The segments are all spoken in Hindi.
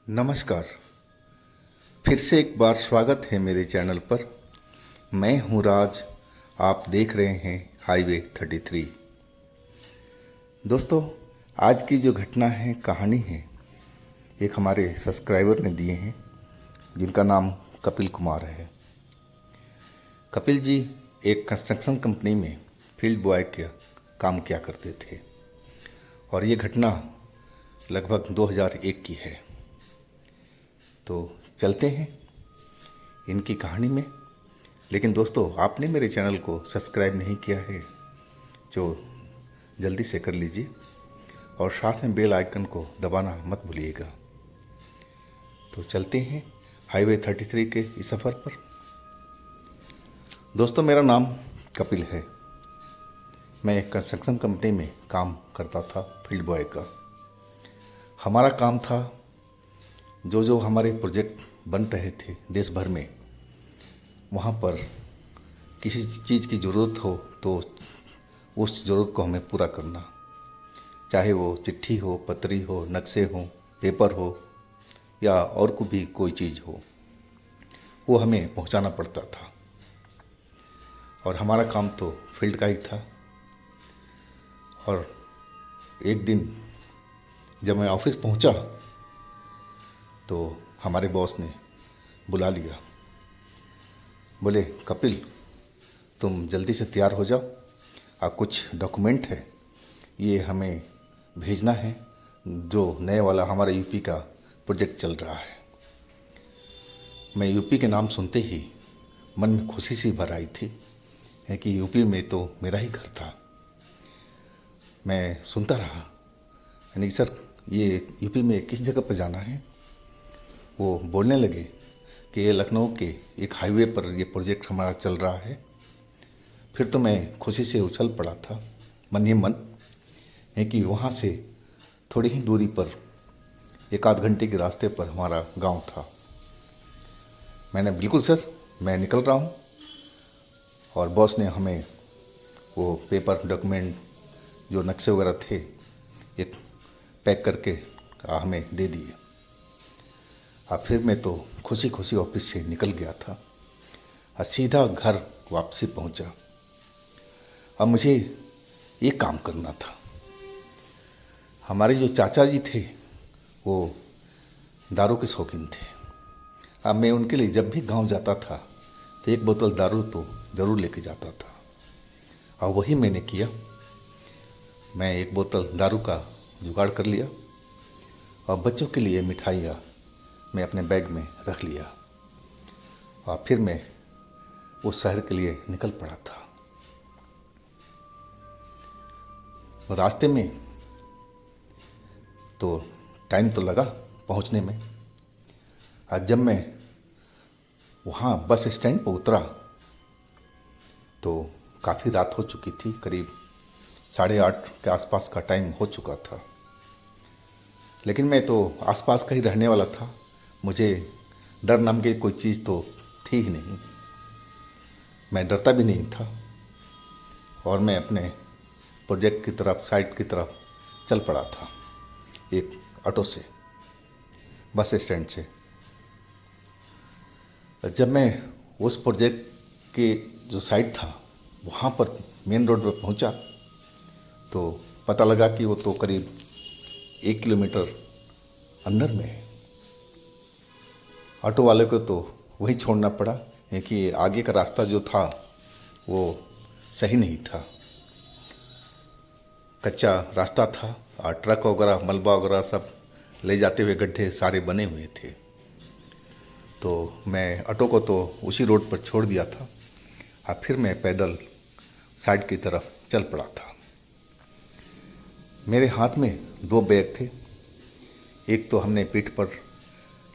नमस्कार। फिर से एक बार स्वागत है मेरे चैनल पर। मैं हूं राज। आप देख रहे हैं हाईवे 33। दोस्तों, आज की जो घटना है, कहानी है, एक हमारे सब्सक्राइबर ने दिए हैं जिनका नाम कपिल कुमार है। कपिल जी एक कंस्ट्रक्शन कंपनी में फील्ड बॉय का काम किया करते थे और ये घटना लगभग 2001 की है। तो चलते हैं इनकी कहानी में। लेकिन दोस्तों, आपने मेरे चैनल को सब्सक्राइब नहीं किया है जो जल्दी से कर लीजिए और साथ में बेल आइकन को दबाना मत भूलिएगा। तो चलते हैं हाईवे 33 के इस सफ़र पर। दोस्तों, मेरा नाम कपिल है। मैं एक कंस्ट्रक्शन कंपनी में काम करता था, फील्ड बॉय का। हमारा काम था जो हमारे प्रोजेक्ट बन रहे थे देश भर में, वहाँ पर किसी चीज़ की ज़रूरत हो तो उस ज़रूरत को हमें पूरा करना। चाहे वो चिट्ठी हो, पत्री हो, नक्शे हो, पेपर हो या और कोई चीज़ हो, वो हमें पहुँचाना पड़ता था। और हमारा काम तो फील्ड का ही था। और एक दिन जब मैं ऑफिस पहुँचा तो हमारे बॉस ने बुला लिया। बोले, कपिल, तुम जल्दी से तैयार हो जाओ, कुछ डॉक्यूमेंट है, ये हमें भेजना है। जो नए वाला हमारा यूपी का प्रोजेक्ट चल रहा है। मैं यूपी के नाम सुनते ही मन में खुशी सी भर आई थी कि यूपी में तो मेरा ही घर था। मैं सुनता रहा, यानी सर ये यूपी में किस जगह पर जाना है। वो बोलने लगे कि ये लखनऊ के एक हाईवे पर ये प्रोजेक्ट हमारा चल रहा है। फिर तो मैं खुशी से उछल पड़ा था मन ही मन, है कि वहाँ से थोड़ी ही दूरी पर एक आध घंटे के रास्ते पर हमारा गांव था। मैंने बिल्कुल सर, मैं निकल रहा हूँ। और बॉस ने हमें वो पेपर डॉक्यूमेंट जो नक्शे वगैरह थे एक पैक करके हमें दे दिए। फिर मैं तो खुशी खुशी ऑफिस से निकल गया था और सीधा घर वापसी पहुंचा। अब मुझे ये काम करना था। हमारे जो चाचा जी थे वो दारू के शौकीन थे। अब मैं उनके लिए जब भी गांव जाता था तो एक बोतल दारू तो ज़रूर लेके जाता था और वही मैंने किया। मैं एक बोतल दारू का जुगाड़ कर लिया और बच्चों के लिए मिठाइयाँ मैं अपने बैग में रख लिया और फिर मैं उस शहर के लिए निकल पड़ा था। रास्ते में तो टाइम तो लगा पहुंचने में। आज जब मैं वहाँ बस स्टैंड पर उतरा तो काफ़ी रात हो चुकी थी, करीब 8:30 के आसपास का टाइम हो चुका था। लेकिन मैं तो आसपास का ही रहने वाला था। मुझे डर नाम की कोई चीज़ तो थी ही नहीं। मैं डरता भी नहीं था और मैं अपने प्रोजेक्ट की तरफ, साइट की तरफ चल पड़ा था एक ऑटो से, बस स्टैंड से। जब मैं उस प्रोजेक्ट के जो साइट था वहाँ पर मेन रोड पर पहुँचा तो पता लगा कि वो तो करीब 1 किलोमीटर अंदर में है। ऑटो वाले को तो वही छोड़ना पड़ा कि आगे का रास्ता जो था वो सही नहीं था, कच्चा रास्ता था और ट्रक वगैरह, मलबा वगैरह सब ले जाते हुए गड्ढे सारे बने हुए थे। तो मैं ऑटो को तो उसी रोड पर छोड़ दिया था और फिर मैं पैदल साइड की तरफ चल पड़ा था। मेरे हाथ में 2 बैग थे। एक तो हमने पीठ पर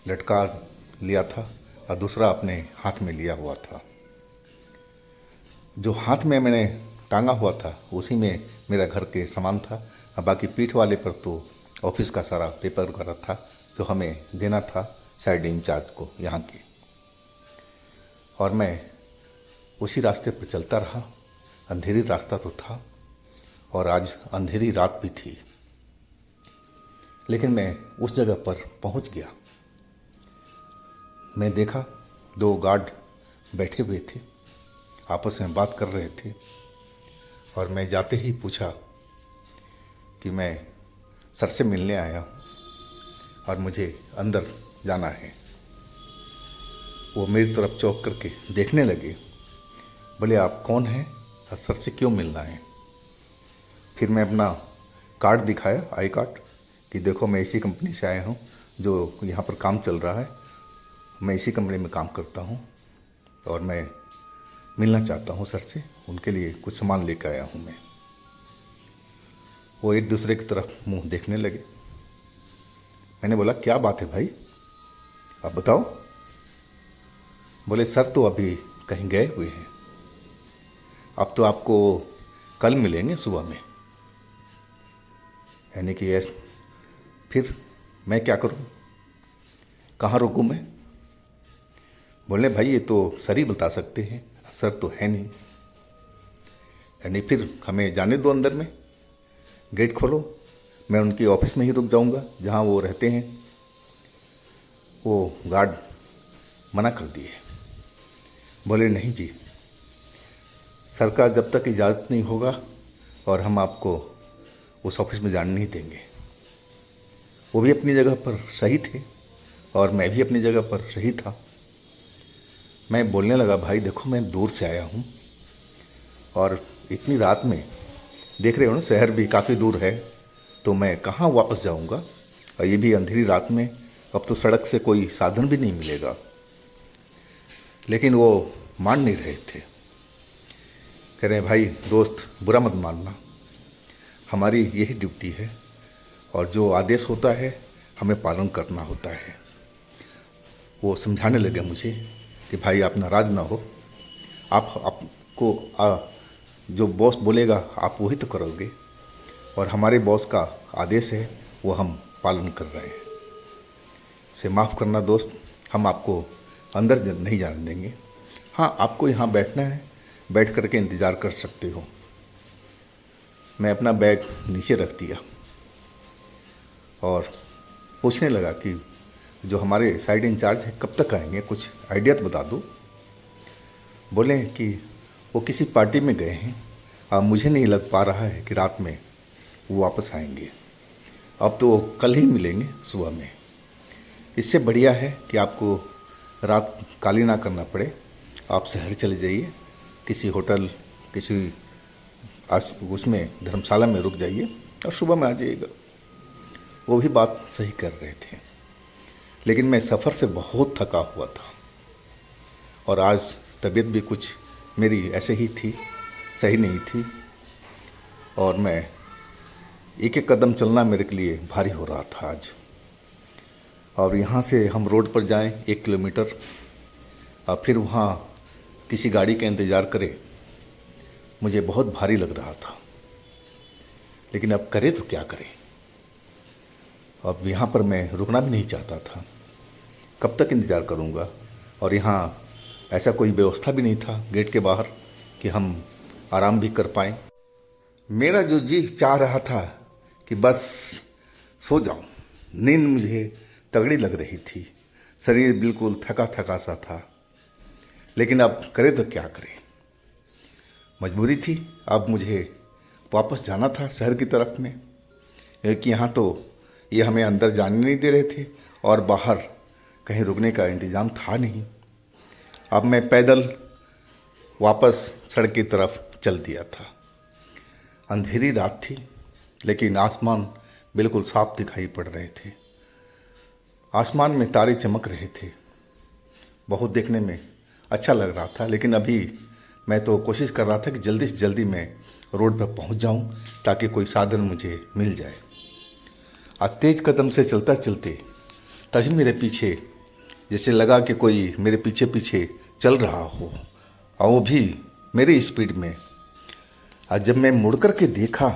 लटका लिया था और दूसरा अपने हाथ में लिया हुआ था। जो हाथ में मैंने टांगा हुआ था उसी में मेरा घर के सामान था और बाकी पीठ वाले पर तो ऑफिस का सारा पेपर वगैरह था जो हमें देना था साइड इंचार्ज को यहाँ के। और मैं उसी रास्ते पर चलता रहा। अंधेरी रास्ता तो था और आज अंधेरी रात भी थी, लेकिन मैं उस जगह पर पहुँच गया मैं देखा 2 गार्ड बैठे हुए थे, आपस में बात कर रहे थे। और मैं जाते ही पूछा कि मैं सर से मिलने आया हूँ और मुझे अंदर जाना है। वो मेरी तरफ चौंक करके देखने लगे। बोले आप कौन हैं और सर से क्यों मिलना है? फिर मैं अपना कार्ड दिखाया, आई कार्ड, कि देखो मैं इसी कंपनी से आया हूँ जो यहाँ पर काम चल रहा है, मैं इसी कंपनी में काम करता हूँ और मैं मिलना चाहता हूँ सर से, उनके लिए कुछ सामान लेकर आया हूँ मैं। वो एक दूसरे की तरफ मुंह देखने लगे। मैंने बोला क्या बात है भाई, आप बताओ। बोले सर तो अभी कहीं गए हुए हैं, अब तो आपको कल मिलेंगे सुबह में। यानी कि ऐस फिर मैं क्या करूं, कहाँ रुकूं मैं? बोले भाई ये तो सर ही बता सकते हैं, सर तो है नहीं। यानी फिर हमें जाने दो अंदर में, गेट खोलो, मैं उनकी ऑफिस में ही रुक जाऊंगा जहाँ वो रहते हैं। वो गार्ड मना कर दिए। बोले नहीं जी, सर का जब तक इजाज़त नहीं होगा और हम आपको उस ऑफिस में जाने नहीं देंगे। वो भी अपनी जगह पर सही थे और मैं भी अपनी जगह पर सही था। मैं बोलने लगा भाई देखो मैं दूर से आया हूँ और इतनी रात में देख रहे हो ना, शहर भी काफ़ी दूर है, तो मैं कहाँ वापस जाऊँगा, और ये भी अंधेरी रात में। अब तो सड़क से कोई साधन भी नहीं मिलेगा। लेकिन वो मान नहीं रहे थे। कह रहे भाई दोस्त बुरा मत मानना, हमारी यही ड्यूटी है और जो आदेश होता है हमें पालन करना होता है। वो समझाने लगे मुझे कि भाई आप नाराज़ ना हो, आपको जो बॉस बोलेगा आप वही तो करोगे और हमारे बॉस का आदेश है वो हम पालन कर रहे हैं। से माफ़ करना दोस्त, हम आपको अंदर नहीं जाने देंगे। हाँ आपको यहाँ बैठना है, बैठ करके इंतज़ार कर सकते हो। मैं अपना बैग नीचे रख दिया और पूछने लगा कि जो हमारे साइड इंचार्ज है कब तक आएंगे, कुछ आइडिया तो बता दो। बोले कि वो किसी पार्टी में गए हैं, अब मुझे नहीं लग पा रहा है कि रात में वो वापस आएंगे, अब तो वो कल ही मिलेंगे सुबह में। इससे बढ़िया है कि आपको रात काली ना करना पड़े, आप शहर चले जाइए, किसी होटल किसी उसमें धर्मशाला में रुक जाइए और सुबह में आ जाइएगा। वो भी बात सही कर रहे थे, लेकिन मैं सफ़र से बहुत थका हुआ था और आज तबीयत भी कुछ मेरी ऐसे ही थी, सही नहीं थी और मैं एक एक कदम चलना मेरे के लिए भारी हो रहा था आज। और यहाँ से हम रोड पर जाएं 1 किलोमीटर और फिर वहाँ किसी गाड़ी का इंतज़ार करें, मुझे बहुत भारी लग रहा था। लेकिन अब करें तो क्या करें, अब यहाँ पर मैं रुकना भी नहीं चाहता था, कब तक इंतज़ार करूँगा। और यहाँ ऐसा कोई व्यवस्था भी नहीं था गेट के बाहर कि हम आराम भी कर पाएँ। मेरा जो जी चाह रहा था कि बस सो जाऊँ, नींद मुझे तगड़ी लग रही थी, शरीर बिल्कुल थका थका सा था। लेकिन अब करे तो क्या करें, मजबूरी थी। अब मुझे वापस जाना था शहर की तरफ में, क्योंकि यहाँ तो ये हमें अंदर जाने नहीं दे रहे थे और बाहर कहीं रुकने का इंतज़ाम था नहीं। अब मैं पैदल वापस सड़क की तरफ चल दिया था। अंधेरी रात थी लेकिन आसमान बिल्कुल साफ दिखाई पड़ रहे थे। आसमान में तारे चमक रहे थे, बहुत देखने में अच्छा लग रहा था। लेकिन अभी मैं तो कोशिश कर रहा था कि जल्दी से जल्दी मैं रोड पर पहुंच जाऊं ताकि कोई साधन मुझे मिल जाए। आज तेज कदम से चलता चलते तभी मेरे पीछे जैसे लगा कि कोई मेरे पीछे पीछे चल रहा हो, और वो भी मेरी स्पीड में। आज जब मैं मुड़ कर के देखा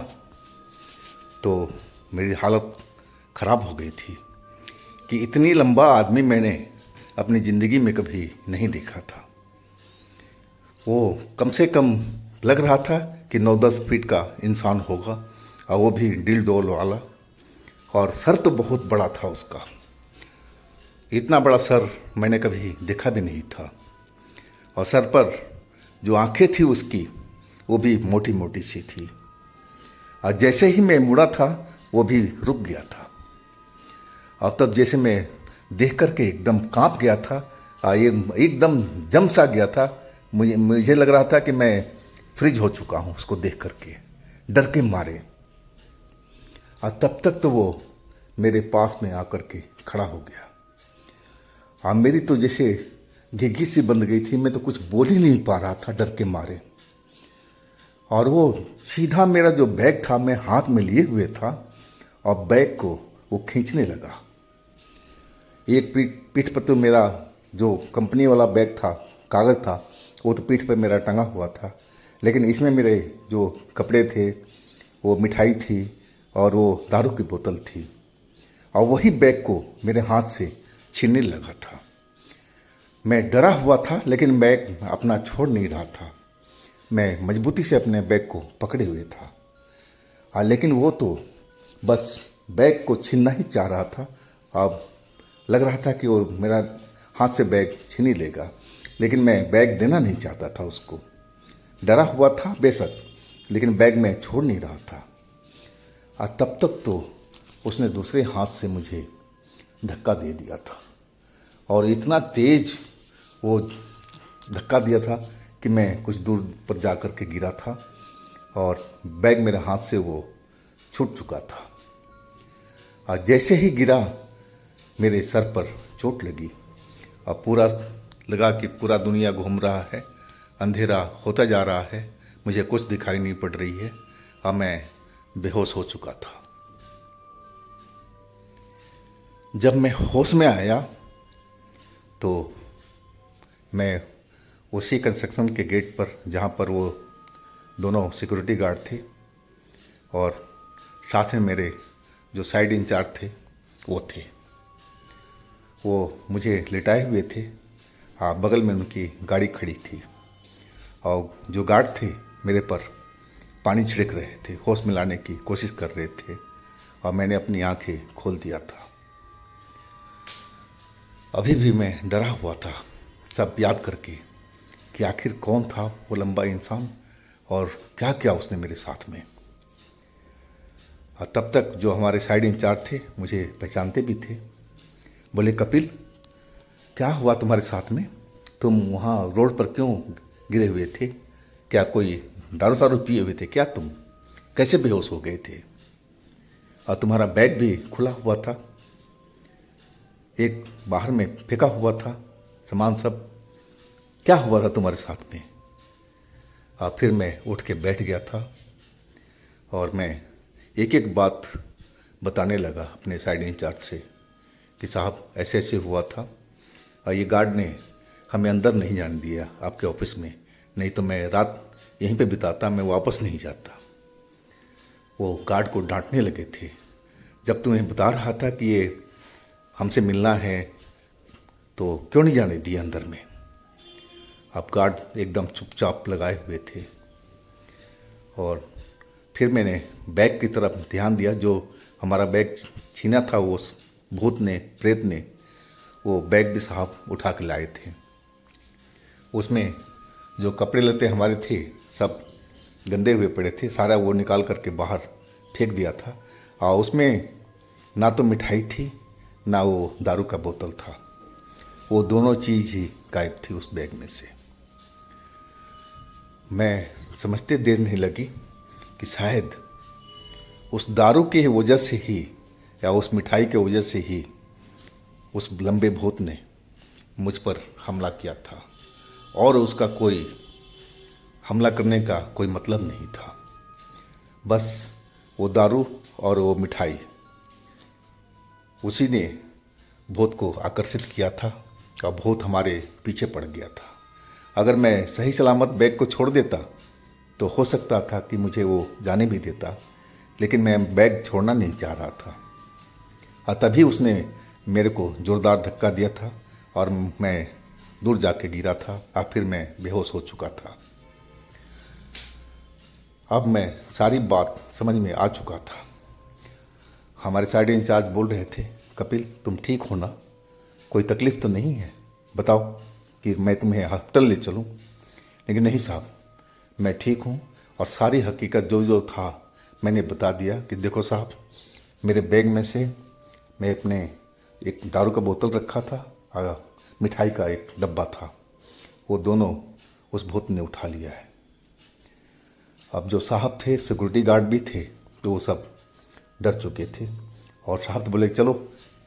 तो मेरी हालत ख़राब हो गई थी कि इतनी लंबा आदमी मैंने अपनी ज़िंदगी में कभी नहीं देखा था। वो कम से कम लग रहा था कि 9-10 फीट का इंसान होगा, और वो भी डिल डोल वाला, और सर तो बहुत बड़ा था उसका। इतना बड़ा सर मैंने कभी देखा भी नहीं था, और सर पर जो आंखें थी उसकी वो भी मोटी मोटी सी थी, और जैसे ही मैं मुड़ा था वो भी रुक गया था। और तब जैसे मैं देख करके एकदम कांप गया था, एकदम जम सा गया था। मुझे लग रहा था कि मैं फ्रीज हो चुका हूँ उसको देख करके, डर के मारे। और तब तक तो वो मेरे पास में आकर के खड़ा हो गया। हाँ, मेरी तो जैसे घिघी सी बंद गई थी, मैं तो कुछ बोल ही नहीं पा रहा था डर के मारे। और वो सीधा मेरा जो बैग था मैं हाथ में लिए हुए था, और बैग को वो खींचने लगा। एक पीठ पर तो मेरा जो कंपनी वाला बैग था, कागज़ था, वो तो पीठ पर मेरा टंगा हुआ था, लेकिन इसमें मेरे जो कपड़े थे, वो मिठाई थी और वो दारू की बोतल थी, और वही बैग को मेरे हाथ से छीनने लगा था। मैं डरा हुआ था, लेकिन बैग अपना छोड़ नहीं रहा था। मैं मजबूती से अपने बैग को पकड़े हुए था। हाँ, लेकिन वो तो बस बैग को छीनना ही चाह रहा था। अब लग रहा था कि वो मेरा हाथ से बैग छीन ही लेगा, लेकिन मैं बैग देना नहीं चाहता था उसको। डरा हुआ था बेशक, लेकिन बैग मैं छोड़ नहीं रहा था। और तब तक तो उसने दूसरे हाथ से मुझे धक्का दे दिया था, और इतना तेज वो धक्का दिया था कि मैं कुछ दूर पर जा कर के गिरा था, और बैग मेरे हाथ से वो छूट चुका था। और जैसे ही गिरा मेरे सर पर चोट लगी, और पूरा लगा कि पूरा दुनिया घूम रहा है, अंधेरा होता जा रहा है, मुझे कुछ दिखाई नहीं पड़ रही है, और मैं बेहोश हो चुका था। जब मैं होश में आया तो मैं उसी कंस्ट्रक्शन के गेट पर, जहाँ पर वो दोनों सिक्योरिटी गार्ड थे और साथ में मेरे जो साइड इंचार्ज थे वो थे, वो मुझे लिटाए हुए थे। बगल में उनकी गाड़ी खड़ी थी, और जो गार्ड थे मेरे पर पानी छिड़क रहे थे, होश में लाने की कोशिश कर रहे थे, और मैंने अपनी आंखें खोल दिया था। अभी भी मैं डरा हुआ था, सब याद करके कि आखिर कौन था वो लंबा इंसान, और क्या क्या उसने मेरे साथ में। और तब तक जो हमारे साइड इंचार्ज थे मुझे पहचानते भी थे। बोले, कपिल, क्या हुआ तुम्हारे साथ में? तुम वहाँ रोड पर क्यों गिरे हुए थे? क्या कोई दारू सारू पिए हुए थे क्या? तुम कैसे बेहोश हो गए थे? और तुम्हारा बैग भी खुला हुआ था, एक बाहर में फेंका हुआ था सामान सब। क्या हुआ था तुम्हारे साथ में? और फिर मैं उठ के बैठ गया था, और मैं एक एक बात बताने लगा अपने साइड इंचार्ज से कि साहब ऐसे ऐसे हुआ था, और ये गार्ड ने हमें अंदर नहीं जाने दिया आपके ऑफिस में, नहीं तो मैं रात यहीं पे बिताता, मैं वापस नहीं जाता। वो गार्ड को डांटने लगे थे, जब तुम्हें बता रहा था कि ये हमसे मिलना है तो क्यों नहीं जाने दिया अंदर में? अब गार्ड एकदम चुपचाप लगाए हुए थे। और फिर मैंने बैग की तरफ ध्यान दिया, जो हमारा बैग छीना था वो भूत ने, प्रेत ने वो बैग भी साहब उठा के लाए थे। उसमें जो कपड़े लत्ते हमारे थे सब गंदे हुए पड़े थे, सारा वो निकाल करके बाहर फेंक दिया था। और उसमें ना तो मिठाई थी ना वो दारू का बोतल था, वो दोनों चीज़ ही गायब थी उस बैग में से। मैं समझते देर नहीं लगी कि शायद उस दारू की वजह से ही या उस मिठाई के वजह से ही उस लंबे भूत ने मुझ पर हमला किया था, और उसका कोई हमला करने का कोई मतलब नहीं था। बस वो दारू और वो मिठाई, उसी ने भूत को आकर्षित किया था, और भूत हमारे पीछे पड़ गया था। अगर मैं सही सलामत बैग को छोड़ देता तो हो सकता था कि मुझे वो जाने भी देता, लेकिन मैं बैग छोड़ना नहीं चाह रहा था। और तभी उसने मेरे को ज़ोरदार धक्का दिया था, और मैं दूर जाके गिरा था, और फिर मैं बेहोश हो चुका था। अब मैं सारी बात समझ में आ चुका था। हमारे साइड इंचार्ज बोल रहे थे, कपिल तुम ठीक हो ना? कोई तकलीफ़ तो नहीं है, बताओ कि मैं तुम्हें हॉस्पिटल ले चलूँ। लेकिन नहीं साहब, मैं ठीक हूँ और सारी हकीकत जो जो था मैंने बता दिया कि देखो साहब, मेरे बैग में से मैं अपने एक दारू का बोतल रखा था और मिठाई का एक डब्बा था, वो दोनों उस भूत ने उठा लिया है। अब जो साहब थे, सिक्योरिटी गार्ड भी थे, तो वो सब डर चुके थे और साहब तो बोले चलो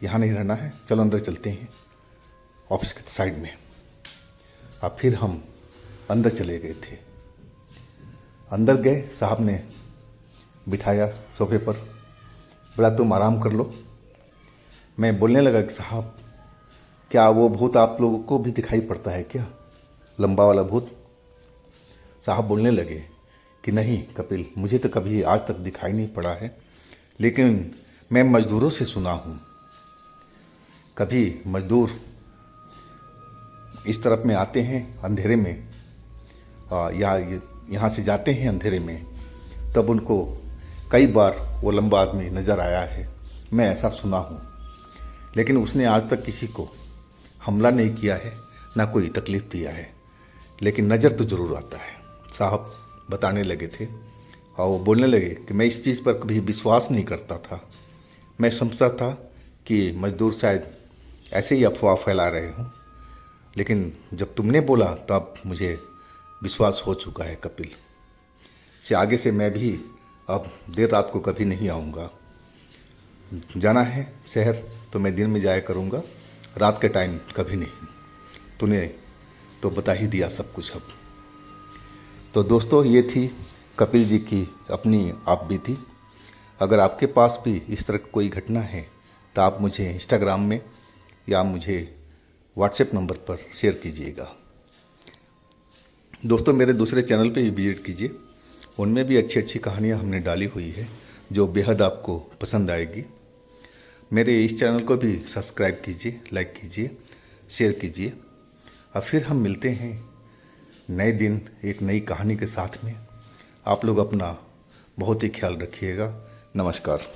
यहाँ नहीं रहना है, चलो अंदर चलते हैं ऑफिस के साइड में। अब फिर हम अंदर चले गए थे। अंदर गए, साहब ने बिठाया सोफे पर, बोला तुम आराम कर लो। मैं बोलने लगा कि साहब क्या वो भूत आप लोगों को भी दिखाई पड़ता है क्या, लंबा वाला भूत? साहब बोलने लगे कि नहीं कपिल, मुझे तो कभी आज तक दिखाई नहीं पड़ा है, लेकिन मैं मजदूरों से सुना हूँ, कभी मजदूर इस तरफ में आते हैं अंधेरे में या यहाँ से जाते हैं अंधेरे में, तब उनको कई बार वो लंबा आदमी नज़र आया है। मैं ऐसा सुना हूँ, लेकिन उसने आज तक किसी को हमला नहीं किया है, ना कोई तकलीफ़ दिया है, लेकिन नज़र तो ज़रूर आता है। साहब बताने लगे थे और वो बोलने लगे कि मैं इस चीज़ पर कभी विश्वास नहीं करता था। मैं समझता था कि मजदूर शायद ऐसे ही अफवाह फैला रहे हों, लेकिन जब तुमने बोला तब मुझे विश्वास हो चुका है कपिल। से आगे से मैं भी अब देर रात को कभी नहीं आऊँगा। जाना है शहर तो मैं दिन में जाया करूँगा, रात के टाइम कभी नहीं। तूने तो बता ही दिया सब कुछ अब। तो दोस्तों, ये थी कपिल जी की अपनी आप बीती। अगर आपके पास भी इस तरह की कोई घटना है तो आप मुझे इंस्टाग्राम में या मुझे व्हाट्सएप नंबर पर शेयर कीजिएगा। दोस्तों, मेरे दूसरे चैनल पे भी विजिट कीजिए, उनमें भी अच्छी अच्छी कहानियाँ हमने डाली हुई है जो बेहद आपको पसंद आएगी। मेरे इस चैनल को भी सब्सक्राइब कीजिए, लाइक कीजिए, शेयर कीजिए। अब फिर हम मिलते हैं नए दिन एक नई कहानी के साथ में। आप लोग अपना बहुत ही ख्याल रखिएगा। नमस्कार।